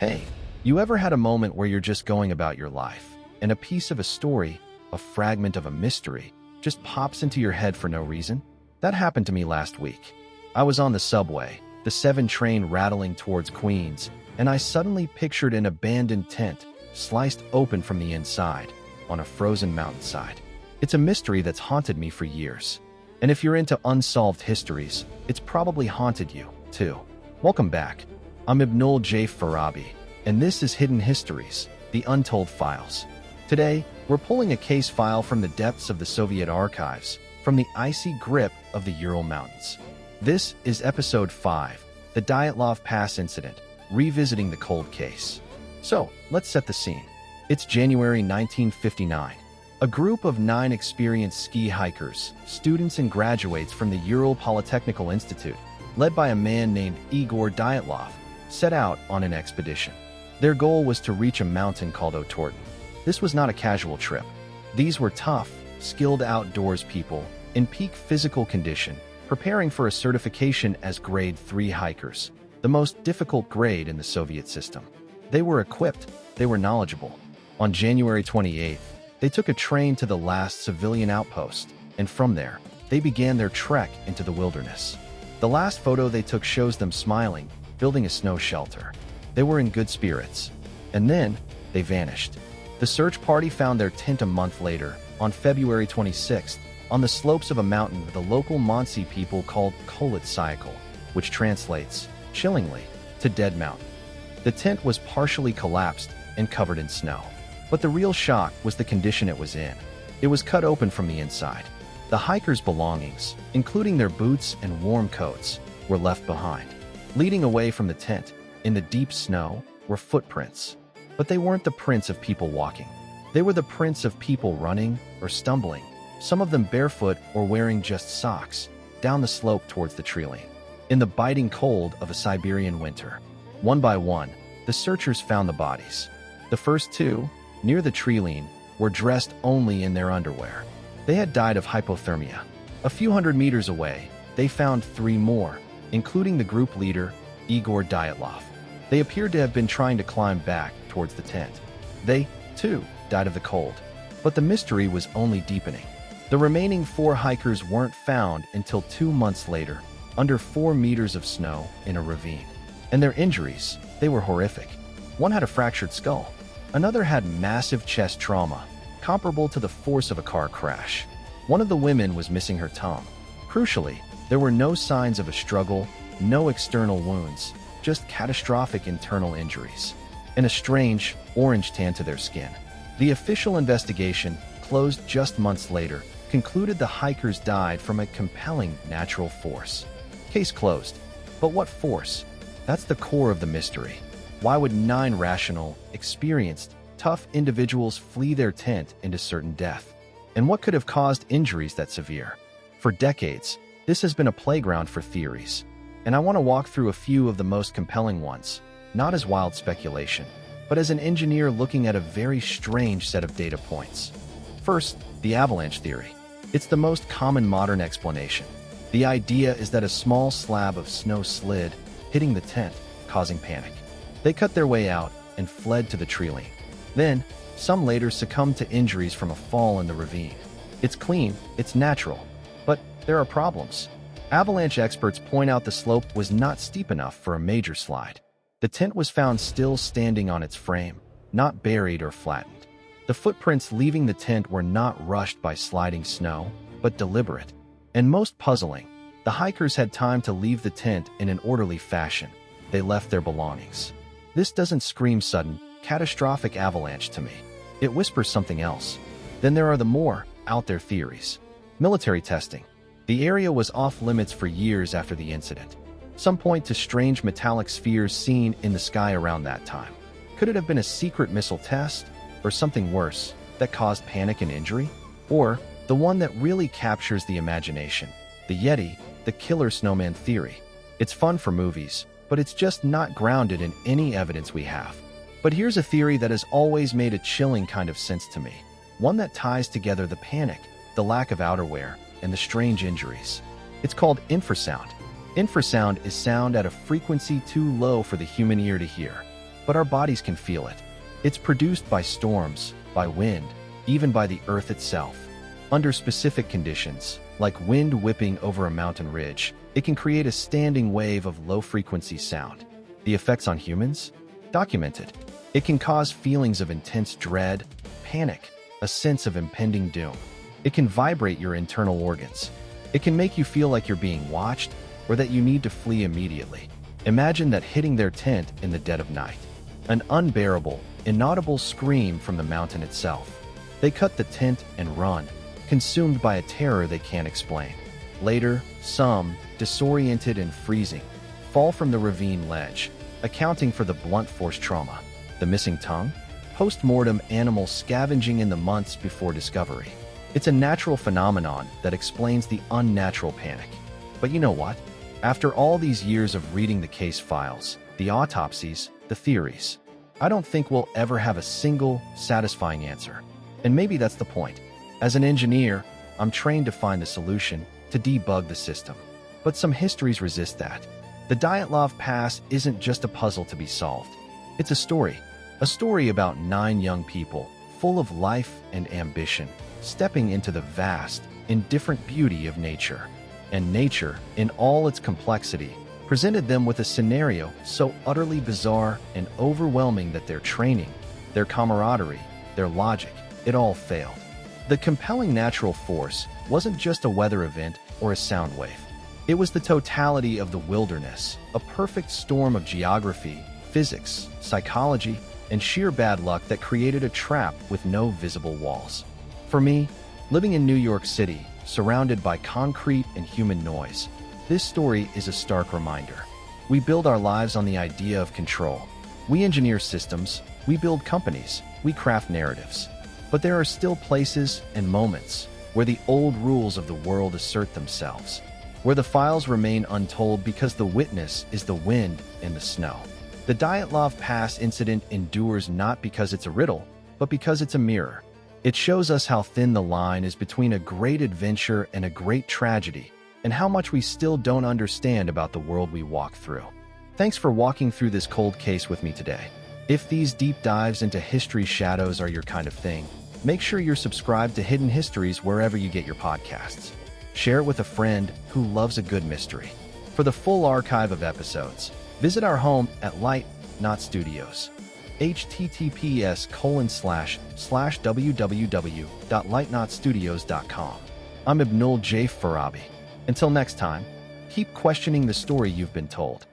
Hey, you ever had a moment where you're just going about your life, and a piece of a story, a fragment of a mystery, just pops into your head for no reason? That happened to me last week. I was on the subway, the 7 train rattling towards Queens, and I suddenly pictured an abandoned tent, sliced open from the inside, on a frozen mountainside. It's a mystery that's haunted me for years. And if you're into unsolved histories, it's probably haunted you, too. Welcome back. I'm Ibnul J. Farabi, and this is Hidden Histories, the Untold Files. Today, we're pulling a case file from the depths of the Soviet archives, from the icy grip of the Ural Mountains. This is Episode 5, the Dyatlov Pass Incident, revisiting the cold case. So, let's set the scene. It's January 1959. A group of 9 experienced ski hikers, students and graduates from the Ural Polytechnical Institute, led by a man named Igor Dyatlov, set out on an expedition. Their goal was to reach a mountain called Otorten. This was not a casual trip. These were tough, skilled outdoors people, in peak physical condition, preparing for a certification as Grade 3 hikers, the most difficult grade in the Soviet system. They were equipped, they were knowledgeable. On January 28th, they took a train to the last civilian outpost, and from there, they began their trek into the wilderness. The last photo they took shows them smiling, building a snow shelter. They were in good spirits. And then, they vanished. The search party found their tent a month later, on February 26th, on the slopes of a mountain the local Monsey people called Kolit, which translates, chillingly, to Dead Mountain. The tent was partially collapsed and covered in snow. But the real shock was the condition it was in. It was cut open from the inside. The hikers' belongings, including their boots and warm coats, were left behind. Leading away from the tent, in the deep snow, were footprints. But they weren't the prints of people walking. They were the prints of people running or stumbling, some of them barefoot or wearing just socks, down the slope towards the treeline. In the biting cold of a Siberian winter, one by one, the searchers found the bodies. The first 2, near the treeline, were dressed only in their underwear. They had died of hypothermia. A few hundred meters away, they found 3 more, including the group leader, Igor Dyatlov. They appeared to have been trying to climb back towards the tent. They, too, died of the cold. But the mystery was only deepening. The remaining 4 hikers weren't found until 2 months later, under 4 meters of snow in a ravine. And their injuries, they were horrific. One had a fractured skull. Another had massive chest trauma, comparable to the force of a car crash. One of the women was missing her tongue. Crucially, there were no signs of a struggle, no external wounds, just catastrophic internal injuries, and a strange orange tan to their skin. The official investigation, closed just months later, concluded the hikers died from a compelling natural force. Case closed. But what force? That's the core of the mystery. Why would 9 rational, experienced, tough individuals flee their tent into certain death? And what could have caused injuries that severe? For decades, this has been a playground for theories, and I want to walk through a few of the most compelling ones, not as wild speculation, but as an engineer looking at a very strange set of data points. First, the avalanche theory. It's the most common modern explanation. The idea is that a small slab of snow slid, hitting the tent, causing panic. They cut their way out and fled to the treeline. Then, some later succumbed to injuries from a fall in the ravine. It's clean, it's natural, but there are problems. Avalanche experts point out the slope was not steep enough for a major slide. The tent was found still standing on its frame, not buried or flattened. The footprints leaving the tent were not rushed by sliding snow, but deliberate. And most puzzling, the hikers had time to leave the tent in an orderly fashion. They left their belongings. This doesn't scream sudden, catastrophic avalanche to me. It whispers something else. Then there are the more out-there theories. Military testing. The area was off-limits for years after the incident. Some point to strange metallic spheres seen in the sky around that time. Could it have been a secret missile test? Or something worse, that caused panic and injury? Or the one that really captures the imagination, the Yeti, the killer snowman theory. It's fun for movies, but it's just not grounded in any evidence we have. But here's a theory that has always made a chilling kind of sense to me. One that ties together the panic, the lack of outerwear, and the strange injuries. It's called infrasound. Infrasound is sound at a frequency too low for the human ear to hear. but our bodies can feel it. It's produced by storms, by wind, even by the earth itself. Under specific conditions, like wind whipping over a mountain ridge, it can create a standing wave of low-frequency sound. The effects on humans? Documented. It can cause feelings of intense dread, panic, a sense of impending doom. It can vibrate your internal organs. It can make you feel like you're being watched or that you need to flee immediately. Imagine that hitting their tent in the dead of night. An unbearable, inaudible scream from the mountain itself. They cut the tent and run, consumed by a terror they can't explain. Later, some, disoriented and freezing, fall from the ravine ledge, accounting for the blunt force trauma. The missing tongue? Post-mortem animals scavenging in the months before discovery. It's a natural phenomenon that explains the unnatural panic. But you know what? After all these years of reading the case files, the autopsies, the theories, I don't think we'll ever have a single, satisfying answer. And maybe that's the point. As an engineer, I'm trained to find the solution, to debug the system. But some histories resist that. The Dyatlov Pass isn't just a puzzle to be solved. It's a story about 9 young people, full of life and ambition, stepping into the vast, indifferent beauty of nature. And nature, in all its complexity, presented them with a scenario so utterly bizarre and overwhelming that their training, their camaraderie, their logic, it all failed. The compelling natural force wasn't just a weather event or a sound wave. It was the totality of the wilderness, a perfect storm of geography, physics, psychology, and sheer bad luck that created a trap with no visible walls. For me, living in New York City, surrounded by concrete and human noise, this story is a stark reminder. We build our lives on the idea of control. We engineer systems, we build companies, we craft narratives. But there are still places and moments where the old rules of the world assert themselves, where the files remain untold because the witness is the wind and the snow. The Dyatlov Pass incident endures not because it's a riddle, but because it's a mirror. It shows us how thin the line is between a great adventure and a great tragedy, and how much we still don't understand about the world we walk through. Thanks for walking through this cold case with me today. If these deep dives into history's shadows are your kind of thing, make sure you're subscribed to Hidden Histories wherever you get your podcasts. Share it with a friend who loves a good mystery. For the full archive of episodes, visit our home at Light Not Studios. https://www.lightnotstudios.com. I'm Ibnul J. Farabi. Until next time, keep questioning the story you've been told.